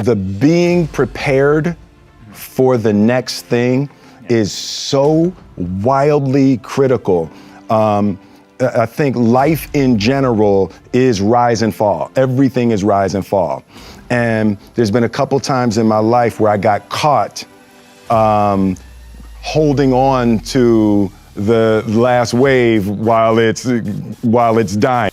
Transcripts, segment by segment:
The being prepared for the next thing is so wildly critical. I think life in general is rise and fall. Everything is rise and fall. And there's been a couple times in my life where I got caught holding on to the last wave while it's dying.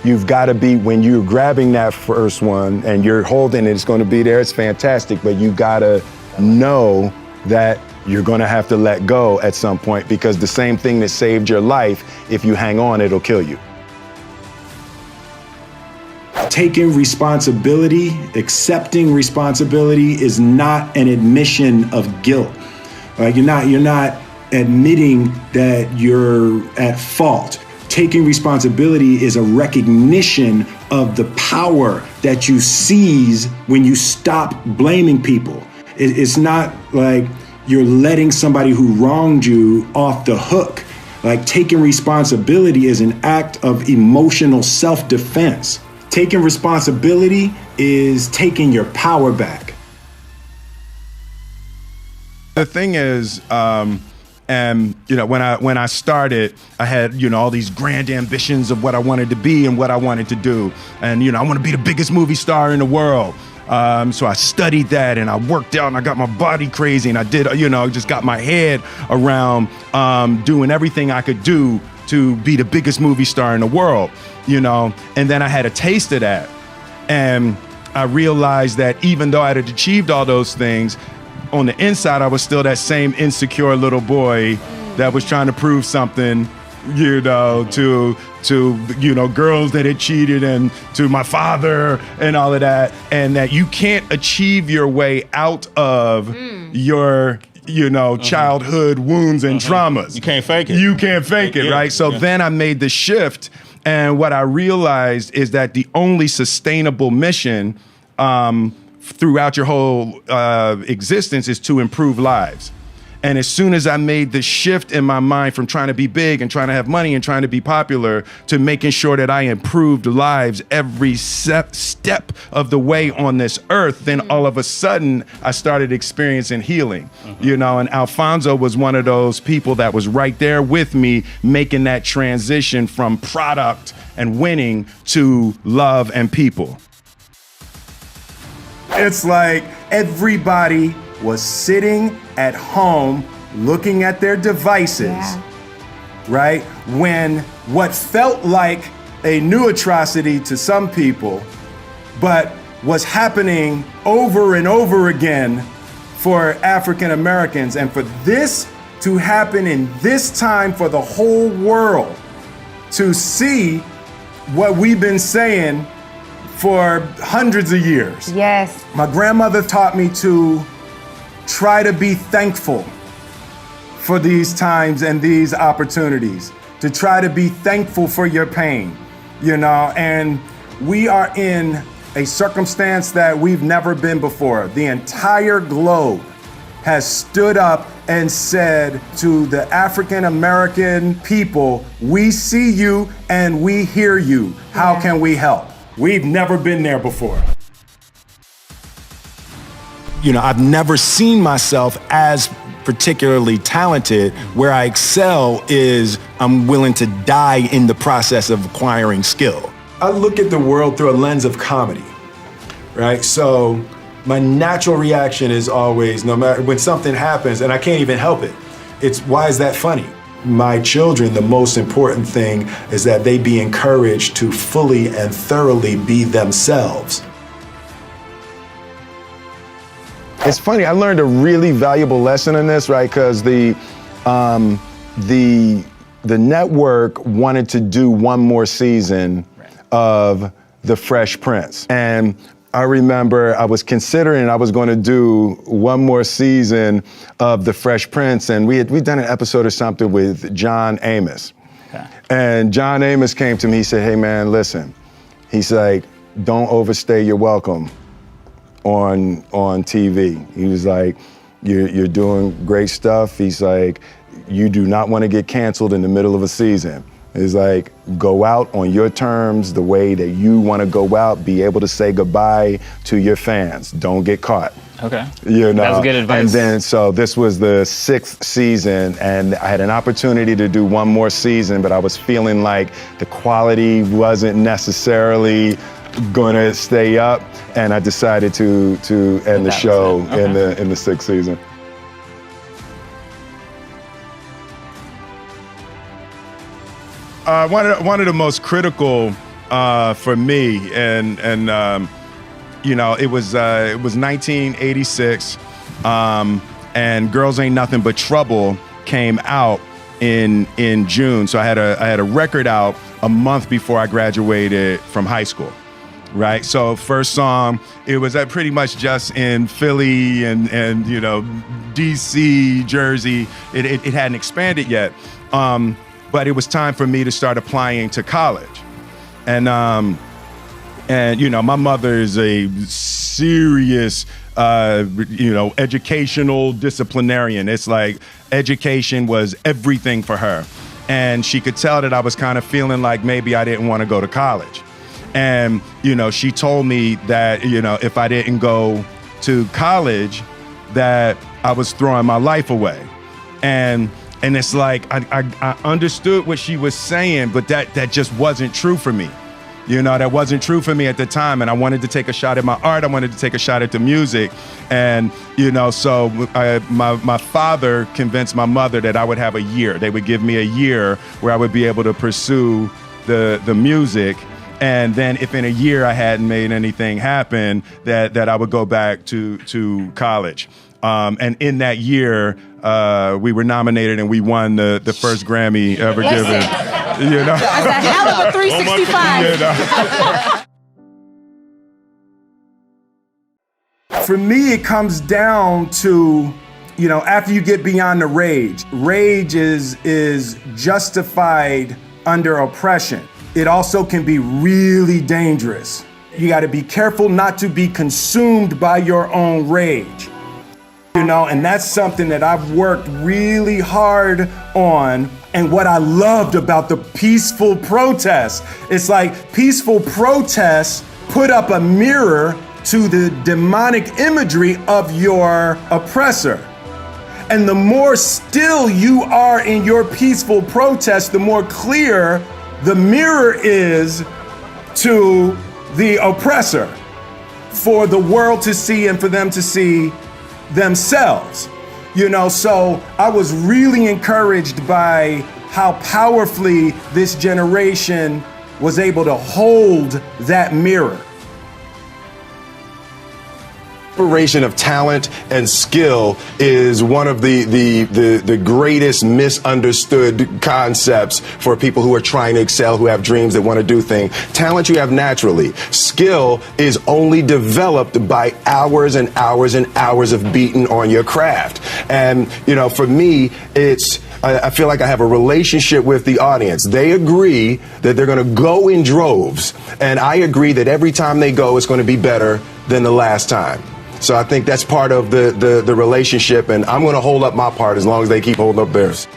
You've got to be, when you're grabbing that first one and you're holding it, it's going to be there, it's fantastic, but you got to know that you're going to have to let go at some point, because the same thing that saved your life, if you hang on, it'll kill you. Taking responsibility, accepting responsibility is not an admission of guilt. You're not admitting that you're at fault. Taking responsibility is a recognition of the power that you seize when you stop blaming people. It's not like you're letting somebody who wronged you off the hook. Like, taking responsibility is an act of emotional self-defense. Taking responsibility is taking your power back. The thing is, and when I started, I had all these grand ambitions of what I wanted to be and what I wanted to do, and I want to be the biggest movie star in the world. So I studied that and I worked out and I got my body crazy and I did, just got my head around doing everything I could do to be the biggest movie star in the world, and then I had a taste of that, and I realized that even though I had achieved all those things, on the inside, I was still that same insecure little boy that was trying to prove something, to girls that had cheated and to my father and all of that. And that you can't achieve your way out of your, childhood wounds and traumas. You can't fake it. You can't fake it, right? So then I made the shift. And what I realized is that the only sustainable mission throughout your whole existence is to improve lives. And as soon as I made the shift in my mind from trying to be big and trying to have money and trying to be popular to making sure that I improved lives every step of the way on this earth, then all of a sudden I started experiencing healing, and Alfonso was one of those people that was right there with me, making that transition from product and winning to love and people. It's like everybody was sitting at home looking at their devices, right? When what felt like a new atrocity to some people, but was happening over and over again for African Americans. And for this to happen in this time for the whole world to see what we've been saying for hundreds of years. Yes. My grandmother taught me to try to be thankful for these times and these opportunities, to try to be thankful for your pain, and we are in a circumstance that we've never been before. The entire globe has stood up and said to the African American people, we see you and we hear you. How can we help? We've never been there before. I've never seen myself as particularly talented. Where I excel is I'm willing to die in the process of acquiring skill. I look at the world through a lens of comedy, right? So my natural reaction is always, no matter when something happens, and I can't even help it, it's why is that funny? My children, the most important thing is that they be encouraged to fully and thoroughly be themselves. It's funny, I learned a really valuable lesson in this, right? Because the network wanted to do one more season of The Fresh Prince. And I remember I was considering I was going to do one more season of The Fresh Prince, and we'd done an episode or something with John Amos. Okay. And John Amos came to me, he said, hey man, listen. He's like, don't overstay your welcome on TV. He was like, you're doing great stuff. He's like, you do not want to get canceled in the middle of a season. It's like, go out on your terms, the way that you want to go out, be able to say goodbye to your fans. Don't get caught. Okay. You know? That's good advice. And then, so this was the 6th season, and I had an opportunity to do one more season, but I was feeling like the quality wasn't necessarily gonna stay up, and I decided to end the show in the 6th season. One of the most critical for me, and you know, it was 1986, and Girls Ain't Nothing But Trouble came out in June. So I had a record out a month before I graduated from high school. Right, so first song, it was pretty much just in Philly and you know, DC, Jersey. It hadn't expanded yet, but it was time for me to start applying to college, and you know, my mother is a serious you know, educational disciplinarian. It's like education was everything for her, and she could tell that I was kind of feeling like maybe I didn't want to go to college. And, you know, she told me that, you know, if I didn't go to college, that I was throwing my life away. And it's like, I understood what she was saying, but that just wasn't true for me. You know, that wasn't true for me at the time. And I wanted to take a shot at my art. I wanted to take a shot at the music. And, you know, so my father convinced my mother that I would have a year. They would give me a year where I would be able to pursue the music. And then if in a year I hadn't made anything happen, that I would go back to college. And in that year, we were nominated and we won the first Grammy ever given. You know? That's a hell of a 365. You know? For me, it comes down to, you know, after you get beyond the rage is justified under oppression. It also can be really dangerous. You got to be careful not to be consumed by your own rage. You know, and that's something that I've worked really hard on. And what I loved about the peaceful protests, it's like peaceful protests put up a mirror to the demonic imagery of your oppressor. And the more still you are in your peaceful protest, the more clear the mirror is to the oppressor for the world to see and for them to see themselves. You know, so I was really encouraged by how powerfully this generation was able to hold that mirror. Separation of talent and skill is one of the greatest misunderstood concepts for people who are trying to excel, who have dreams that want to do things. Talent you have naturally. Skill is only developed by hours and hours and hours of beating on your craft. And, you know, for me, I feel like I have a relationship with the audience. They agree that they're going to go in droves, and I agree that every time they go, it's going to be better than the last time. So I think that's part of the relationship, and I'm going to hold up my part as long as they keep holding up theirs.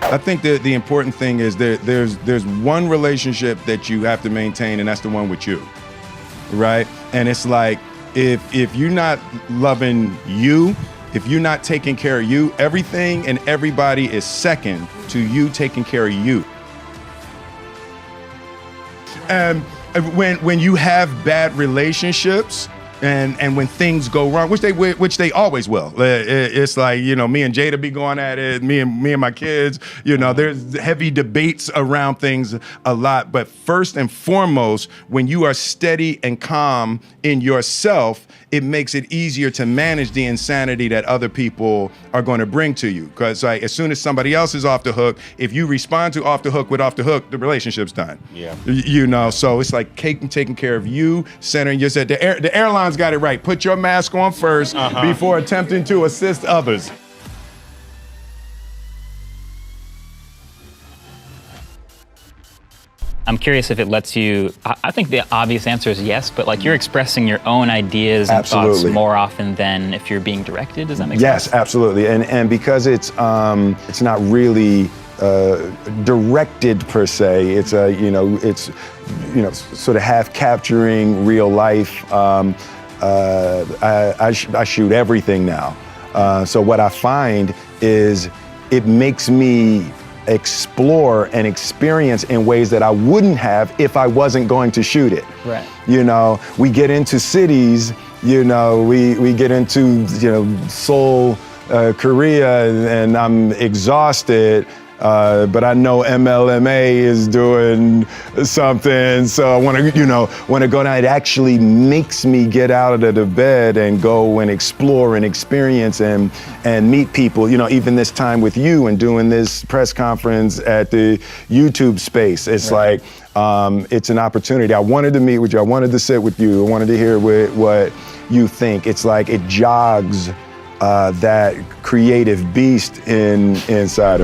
I think that the important thing is there's one relationship that you have to maintain, and that's the one with you, right? And it's like, if you're not loving you, if you're not taking care of you, everything and everybody is second to you taking care of you. And when you have bad relationships and when things go wrong, which they always will, it's like, you know, me and Jada be going at it, me and my kids, you know, there's heavy debates around things a lot. But first and foremost, when you are steady and calm in yourself, it makes it easier to manage the insanity that other people are going to bring to you. Because like, as soon as somebody else is off the hook, if you respond to off the hook with off the hook, the relationship's done. Yeah. You know, so it's like taking care of you, centering yourself. The airlines got it right. Put your mask on first before attempting to assist others. I'm curious if it lets you, I think the obvious answer is yes, but like you're expressing your own ideas and thoughts more often than if you're being directed. Does that make sense? Yes, absolutely. And because it's not really directed per se, it's sort of half capturing real life. I shoot everything now. So what I find is it makes me explore and experience in ways that I wouldn't have if I wasn't going to shoot it. Right. We get into cities, we get into, Seoul, Korea, and I'm exhausted. But I know MLMA is doing something, so I want to go down. It actually makes me get out of the bed and go and explore and experience and meet people. Even this time with you and doing this press conference at the YouTube space, it's like it's an opportunity. I wanted to meet with you. I wanted to sit with you. I wanted to hear what you think. It's like it jogs that creative beast inside of me.